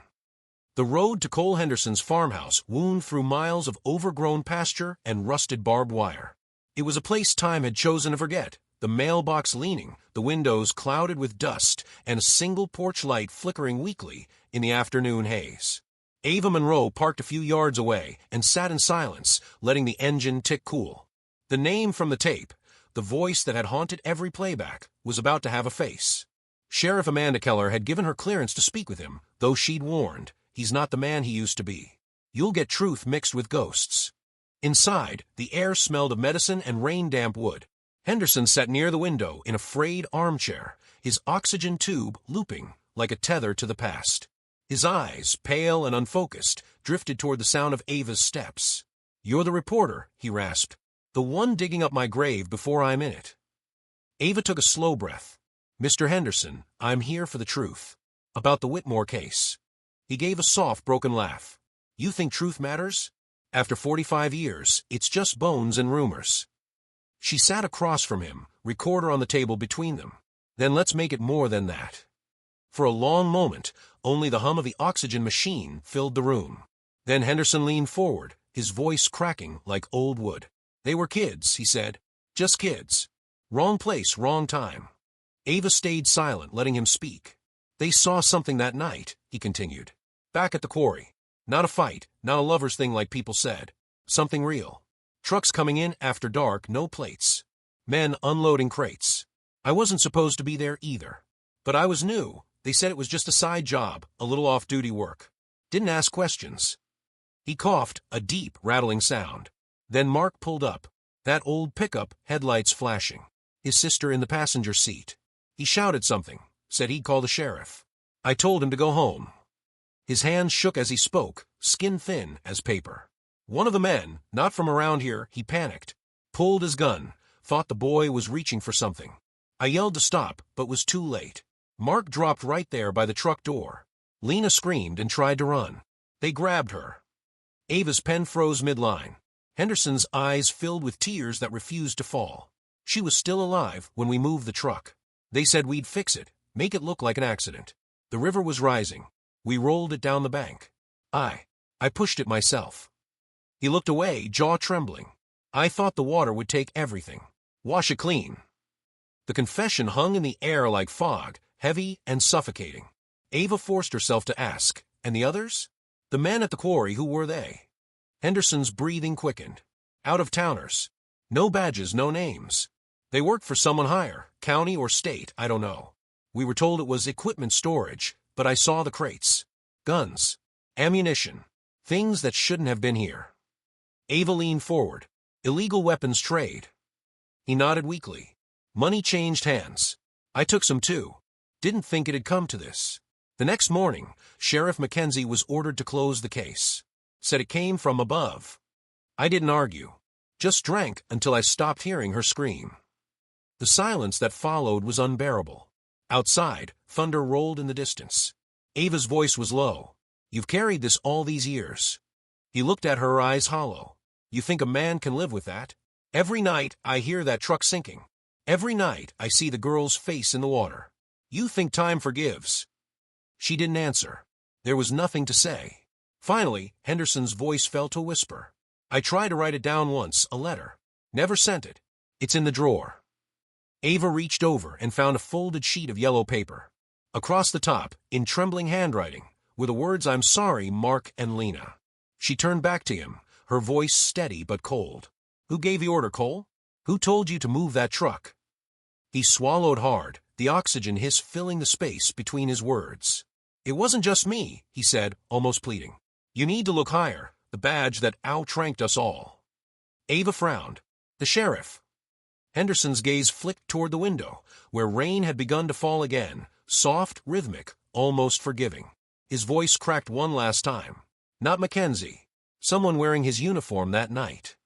S1: The road to Cole Henderson's farmhouse wound through miles of overgrown pasture and rusted barbed wire. It was a place time had chosen to forget, the mailbox leaning, the windows clouded with dust, and a single porch light flickering weakly in the afternoon haze. Ava Monroe parked a few yards away and sat in silence, letting the engine tick cool. The name from the tape, the voice that had haunted every playback, was about to have a face. Sheriff Amanda Keller had given her clearance to speak with him, though she'd warned, he's not the man he used to be. You'll get truth mixed with ghosts. Inside, the air smelled of medicine and rain-damp wood. Henderson sat near the window in a frayed armchair, his oxygen tube looping like a tether to the past. His eyes, pale and unfocused, drifted toward the sound of Ava's steps. You're the reporter, he rasped. The one digging up my grave before I'm in it. Ava took a slow breath. Mr. Henderson, I'm here for the truth. About the Whitmore case. He gave a soft, broken laugh. You think truth matters? After 45 years, it's just bones and rumors. She sat across from him, recorder on the table between them. Then let's make it more than that. For a long moment, only the hum of the oxygen machine filled the room. Then Henderson leaned forward, his voice cracking like old wood. They were kids, he said. Just kids. Wrong place, wrong time. Ava stayed silent, letting him speak. They saw something that night, he continued. Back at the quarry. Not a fight, not a lover's thing like people said. Something real. Trucks coming in after dark, no plates. Men unloading crates. I wasn't supposed to be there either. But I was new. They said it was just a side job, a little off-duty work. Didn't ask questions. He coughed, a deep, rattling sound. Then Mark pulled up. That old pickup, headlights flashing. His sister in the passenger seat. He shouted something, said he'd call the sheriff. I told him to go home. His hands shook as he spoke, skin thin as paper. One of the men, not from around here, he panicked. Pulled his gun, thought the boy was reaching for something. I yelled to stop, but was too late. Mark dropped right there by the truck door. Lena screamed and tried to run. They grabbed her. Ava's pen froze midline. Henderson's eyes filled with tears that refused to fall. She was still alive when we moved the truck. They said we'd fix it, make it look like an accident. The river was rising. We rolled it down the bank. I pushed it myself. He looked away, jaw trembling. I thought the water would take everything. Wash it clean. The confession hung in the air like fog, heavy and suffocating. Ava forced herself to ask, and the others? The men at the quarry, who were they? Henderson's breathing quickened. Out-of-towners. No badges, no names. They worked for someone higher, county or state, I don't know. We were told it was equipment storage, but I saw the crates. Guns. Ammunition. Things that shouldn't have been here. Ava leaned forward. Illegal weapons trade. He nodded weakly. Money changed hands. I took some too. Didn't think it'd come to this. The next morning, Sheriff Mackenzie was ordered to close the case. Said it came from above. I didn't argue. Just drank until I stopped hearing her scream. The silence that followed was unbearable. Outside, thunder rolled in the distance. Ava's voice was low. You've carried this all these years. He looked at her, eyes hollow. You think a man can live with that? Every night I hear that truck sinking. Every night I see the girl's face in the water. You think time forgives? She didn't answer. There was nothing to say. Finally, Henderson's voice fell to a whisper. I tried to write it down once, a letter. Never sent it. It's in the drawer. Ava reached over and found a folded sheet of yellow paper. Across the top, in trembling handwriting, were the words, I'm sorry, Mark and Lena. She turned back to him, her voice steady but cold. Who gave the order, Cole? Who told you to move that truck? He swallowed hard, the oxygen hiss filling the space between his words. It wasn't just me, he said, almost pleading. You need to look higher, the badge that outranked us all. Ava frowned. The sheriff. Henderson's gaze flicked toward the window, where rain had begun to fall again, soft, rhythmic, almost forgiving. His voice cracked one last time. Not Mackenzie. Someone wearing his uniform that night.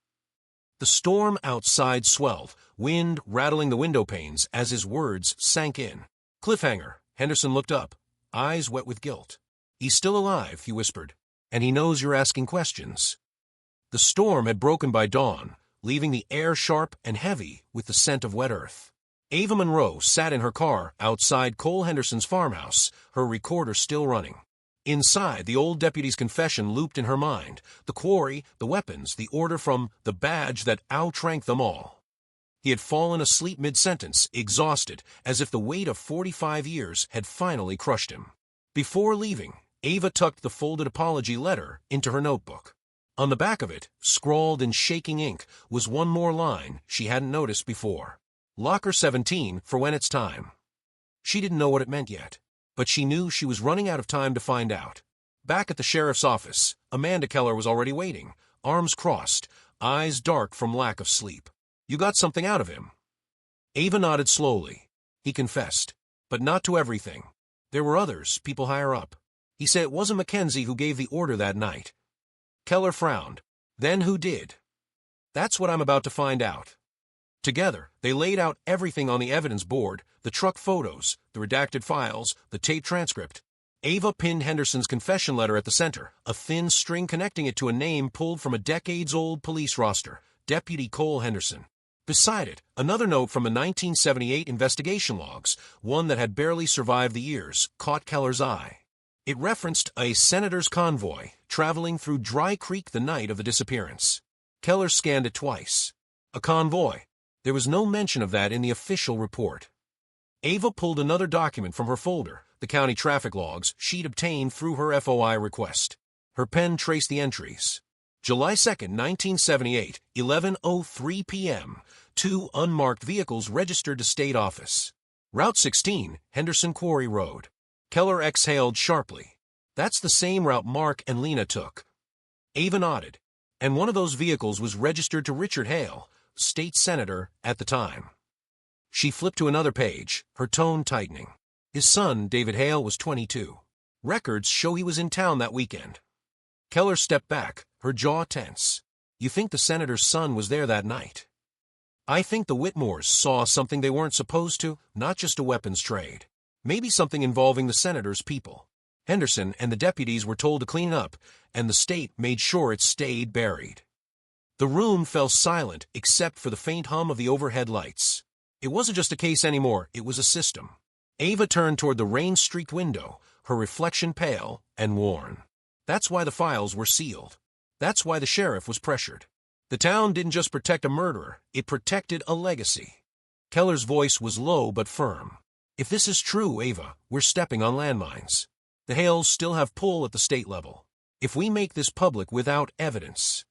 S1: The storm outside swelled, wind rattling the window panes as his words sank in. Cliffhanger. Henderson looked up, eyes wet with guilt. He's still alive, he whispered, and he knows you're asking questions. The storm had broken by dawn, leaving the air sharp and heavy with the scent of wet earth. Ava Monroe sat in her car outside Cole Henderson's farmhouse, her recorder still running. Inside, the old deputy's confession looped in her mind, the quarry, the weapons, the order from the badge that outranked them all. He had fallen asleep mid-sentence, exhausted, as if the weight of 45 years had finally crushed him. Before leaving, Ava tucked the folded apology letter into her notebook. On the back of it, scrawled in shaking ink, was one more line she hadn't noticed before. Locker 17 for when it's time. She didn't know what it meant yet, but she knew she was running out of time to find out. Back at the sheriff's office, Amanda Keller was already waiting, arms crossed, eyes dark from lack of sleep. You got something out of him? Ava nodded slowly. He confessed, but not to everything. There were others, people higher up. He said it wasn't Mackenzie who gave the order that night. Keller frowned. Then who did? That's what I'm about to find out. Together, they laid out everything on the evidence board, the truck photos, the redacted files, the tape transcript. Ava pinned Henderson's confession letter at the center, a thin string connecting it to a name pulled from a decades-old police roster, Deputy Cole Henderson. Beside it, another note from the 1978 investigation logs, one that had barely survived the years, caught Keller's eye. It referenced a senator's convoy traveling through Dry Creek the night of the disappearance. Keller scanned it twice. A convoy. There was no mention of that in the official report. Ava pulled another document from her folder, the county traffic logs she'd obtained through her FOI request. Her pen traced the entries. July 2nd, 1978, 11:03 p.m., 2 unmarked vehicles registered to state office. Route 16, Henderson Quarry Road. Keller exhaled sharply. That's the same route Mark and Lena took. Ava nodded. And one of those vehicles was registered to Richard Hale, state senator at the time. She flipped to another page, her tone tightening. His son, David Hale, was 22. Records show he was in town that weekend. Keller stepped back, her jaw tense. You think the senator's son was there that night? I think the Whitmores saw something they weren't supposed to, not just a weapons trade. Maybe something involving the senator's people. Henderson and the deputies were told to clean up, and the state made sure it stayed buried. The room fell silent except for the faint hum of the overhead lights. It wasn't just a case anymore, it was a system. Ava turned toward the rain-streaked window, her reflection pale and worn. That's why the files were sealed. That's why the sheriff was pressured. The town didn't just protect a murderer, it protected a legacy. Keller's voice was low but firm. If this is true, Ava, we're stepping on landmines. The Hales still have pull at the state level. If we make this public without evidence...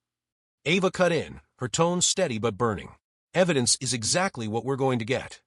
S1: Ava cut in, her tone steady but burning. Evidence is exactly what we're going to get.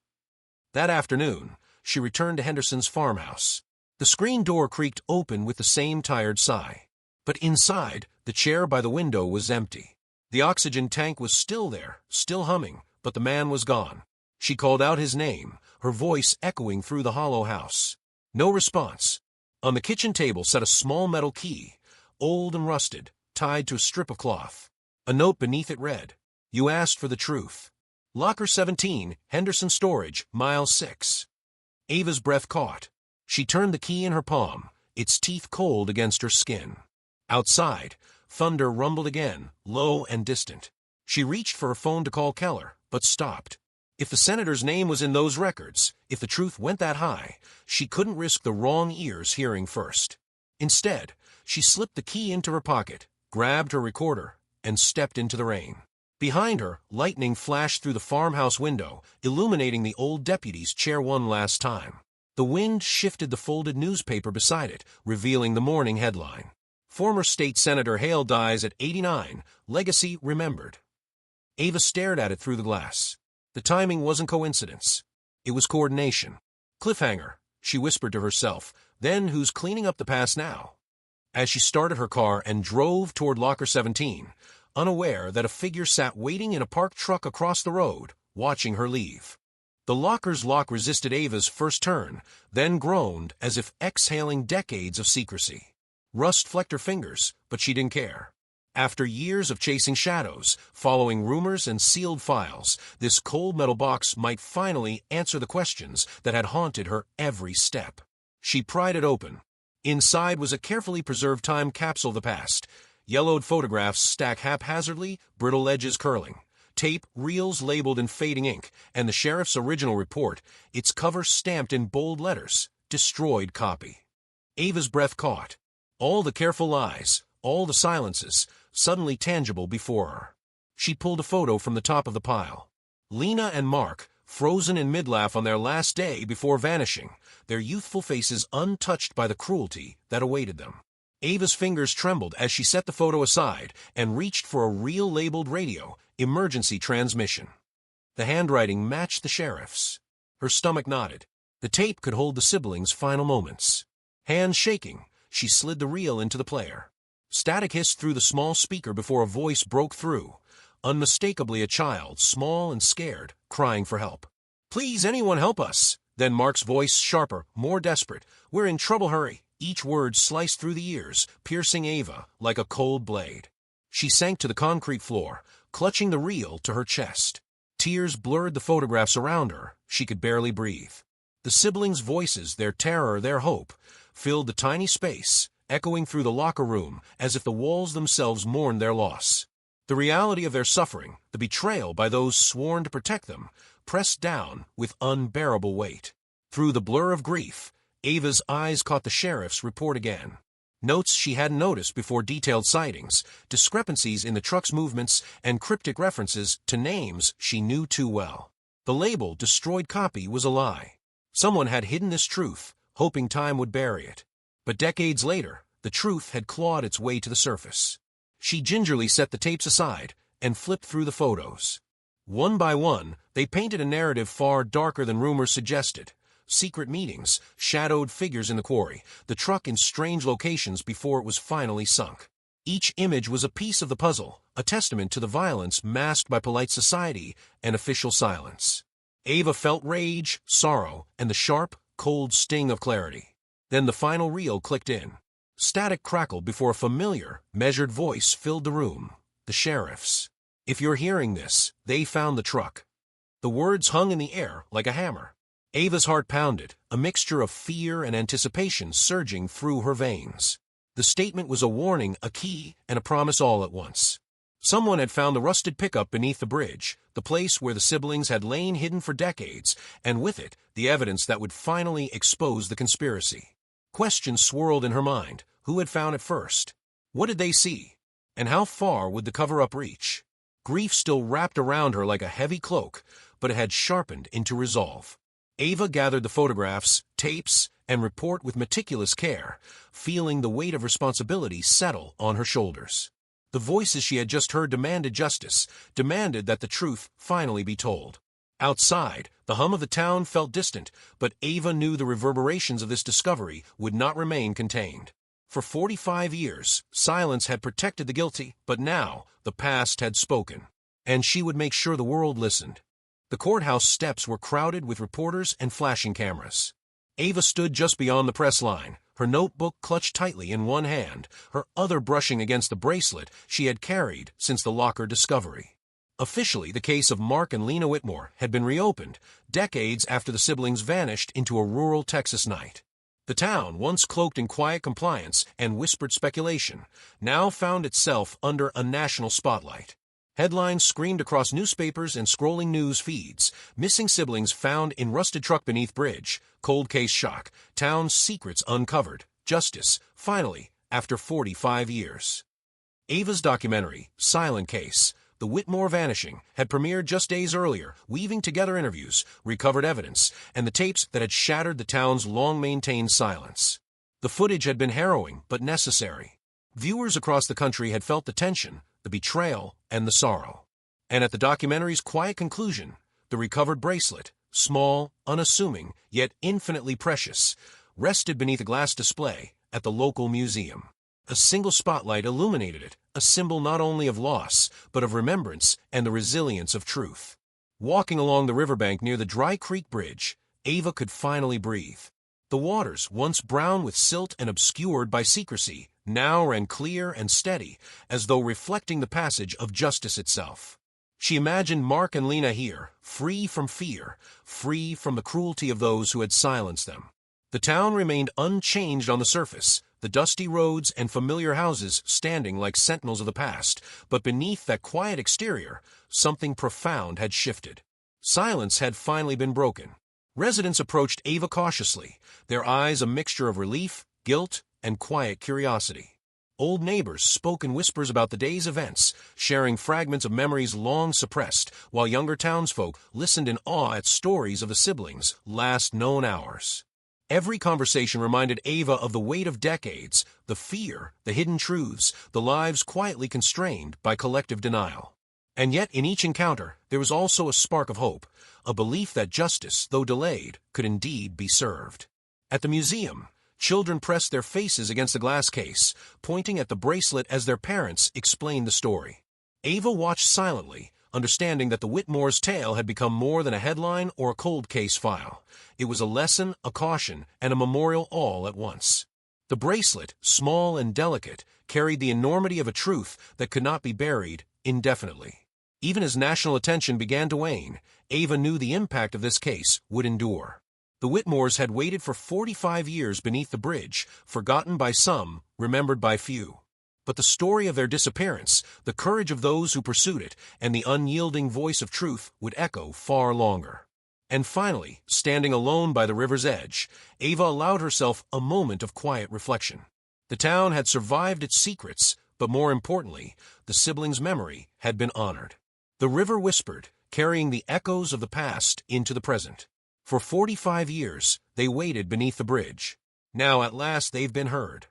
S1: That afternoon, she returned to Henderson's farmhouse. The screen door creaked open with the same tired sigh. But inside, the chair by the window was empty. The oxygen tank was still there, still humming, but the man was gone. She called out his name, her voice echoing through the hollow house. No response. On the kitchen table sat a small metal key, old and rusted, tied to a strip of cloth. A note beneath it read, "You asked for the truth. Locker 17, Henderson Storage, Mile 6. Ava's breath caught. She turned the key in her palm, its teeth cold against her skin. Outside, thunder rumbled again, low and distant. She reached for her phone to call Keller, but stopped. If the senator's name was in those records, if the truth went that high, she couldn't risk the wrong ears hearing first. Instead, she slipped the key into her pocket, grabbed her recorder, and stepped into the rain. Behind her, lightning flashed through the farmhouse window, illuminating the old deputy's chair one last time. The wind shifted the folded newspaper beside it, revealing the morning headline. Former State Senator Hale dies at 89, legacy remembered. Ava stared at it through the glass. The timing wasn't coincidence. It was coordination. Cliffhanger, she whispered to herself, then who's cleaning up the past now? As she started her car and drove toward Locker 17, unaware that a figure sat waiting in a parked truck across the road, watching her leave. The locker's lock resisted Ava's first turn, then groaned as if exhaling decades of secrecy. Rust flecked her fingers, but she didn't care. After years of chasing shadows, following rumors and sealed files, this cold metal box might finally answer the questions that had haunted her every step. She pried it open. Inside was a carefully preserved time capsule of the past. Yellowed photographs stacked haphazardly, brittle edges curling. Tape, reels labeled in fading ink, and the sheriff's original report, its cover stamped in bold letters, destroyed copy. Ava's breath caught. All the careful lies, all the silences, suddenly tangible before her. She pulled a photo from the top of the pile. Lena and Mark, frozen in mid-laugh on their last day before vanishing, their youthful faces untouched by the cruelty that awaited them. Ava's fingers trembled as she set the photo aside and reached for a reel-labeled radio, emergency transmission. The handwriting matched the sheriff's. Her stomach knotted. The tape could hold the siblings' final moments. Hands shaking, she slid the reel into the player. Static hissed through the small speaker before a voice broke through. Unmistakably a child, small and scared, crying for help. "Please, anyone help us!" Then Mark's voice, sharper, more desperate. "We're in trouble, hurry!" Each word sliced through the ears, piercing Ava like a cold blade. She sank to the concrete floor, clutching the reel to her chest. Tears blurred the photographs around her. She could barely breathe. The siblings' voices, their terror, their hope, filled the tiny space, echoing through the locker room as if the walls themselves mourned their loss. The reality of their suffering, the betrayal by those sworn to protect them, pressed down with unbearable weight. Through the blur of grief, Ava's eyes caught the sheriff's report again. Notes she hadn't noticed before detailed sightings, discrepancies in the truck's movements, and cryptic references to names she knew too well. The label, destroyed copy, was a lie. Someone had hidden this truth, hoping time would bury it. But decades later, the truth had clawed its way to the surface. She gingerly set the tapes aside and flipped through the photos. One by one, they painted a narrative far darker than rumors suggested. Secret meetings, shadowed figures in the quarry, the truck in strange locations before it was finally sunk. Each image was a piece of the puzzle, a testament to the violence masked by polite society and official silence. Ava felt rage, sorrow, and the sharp, cold sting of clarity. Then the final reel clicked in. Static crackled before a familiar, measured voice filled the room. The sheriff's. "If you're hearing this, they found the truck." The words hung in the air like a hammer. Ava's heart pounded, a mixture of fear and anticipation surging through her veins. The statement was a warning, a key, and a promise all at once. Someone had found the rusted pickup beneath the bridge, the place where the siblings had lain hidden for decades, and with it, the evidence that would finally expose the conspiracy. Questions swirled in her mind. Who had found it first? What did they see? And how far would the cover-up reach? Grief still wrapped around her like a heavy cloak, but it had sharpened into resolve. Ava gathered the photographs, tapes, and report with meticulous care, feeling the weight of responsibility settle on her shoulders. The voices she had just heard demanded justice, demanded that the truth finally be told. Outside, the hum of the town felt distant, but Ava knew the reverberations of this discovery would not remain contained. For 45 years, silence had protected the guilty, but now the past had spoken, and she would make sure the world listened. The courthouse steps were crowded with reporters and flashing cameras. Ava stood just beyond the press line, her notebook clutched tightly in one hand, her other brushing against the bracelet she had carried since the locker discovery. Officially, the case of Mark and Lena Whitmore had been reopened, decades after the siblings vanished into a rural Texas night. The town, once cloaked in quiet compliance and whispered speculation, now found itself under a national spotlight. Headlines screamed across newspapers and scrolling news feeds. Missing siblings found in rusted truck beneath bridge. Cold case shock. Town's secrets uncovered. Justice, finally, after 45 years. Ava's documentary, Silent Case, The Whitmore Vanishing, had premiered just days earlier, weaving together interviews, recovered evidence, and the tapes that had shattered the town's long-maintained silence. The footage had been harrowing, but necessary. Viewers across the country had felt the tension, the betrayal, and the sorrow. And at the documentary's quiet conclusion, the recovered bracelet, small, unassuming, yet infinitely precious, rested beneath a glass display at the local museum. A single spotlight illuminated it, a symbol not only of loss, but of remembrance and the resilience of truth. Walking along the riverbank near the Dry Creek Bridge, Ava could finally breathe. The waters, once brown with silt and obscured by secrecy, now ran clear and steady, as though reflecting the passage of justice itself. She imagined Mark and Lena here, free from fear, free from the cruelty of those who had silenced them. The town remained unchanged on the surface, the dusty roads and familiar houses standing like sentinels of the past, but beneath that quiet exterior, something profound had shifted. Silence had finally been broken. Residents approached Ava cautiously, their eyes a mixture of relief, guilt, and quiet curiosity. Old neighbors spoke in whispers about the day's events, sharing fragments of memories long suppressed, while younger townsfolk listened in awe at stories of the siblings' last known hours. Every conversation reminded Ava of the weight of decades, the fear, the hidden truths, the lives quietly constrained by collective denial. And yet, in each encounter, there was also a spark of hope, a belief that justice, though delayed, could indeed be served. At the museum, children pressed their faces against the glass case, pointing at the bracelet as their parents explained the story. Ava watched silently, understanding that the Whitmore's tale had become more than a headline or a cold case file. It was a lesson, a caution, and a memorial all at once. The bracelet, small and delicate, carried the enormity of a truth that could not be buried indefinitely. Even as national attention began to wane, Ava knew the impact of this case would endure. The Whitmores had waited for 45 years beneath the bridge, forgotten by some, remembered by few. But the story of their disappearance, the courage of those who pursued it, and the unyielding voice of truth would echo far longer. And finally, standing alone by the river's edge, Ava allowed herself a moment of quiet reflection. The town had survived its secrets, but more importantly, the siblings' memory had been honored. The river whispered, carrying the echoes of the past into the present. For 45 years, they waited beneath the bridge. Now, at last, they've been heard.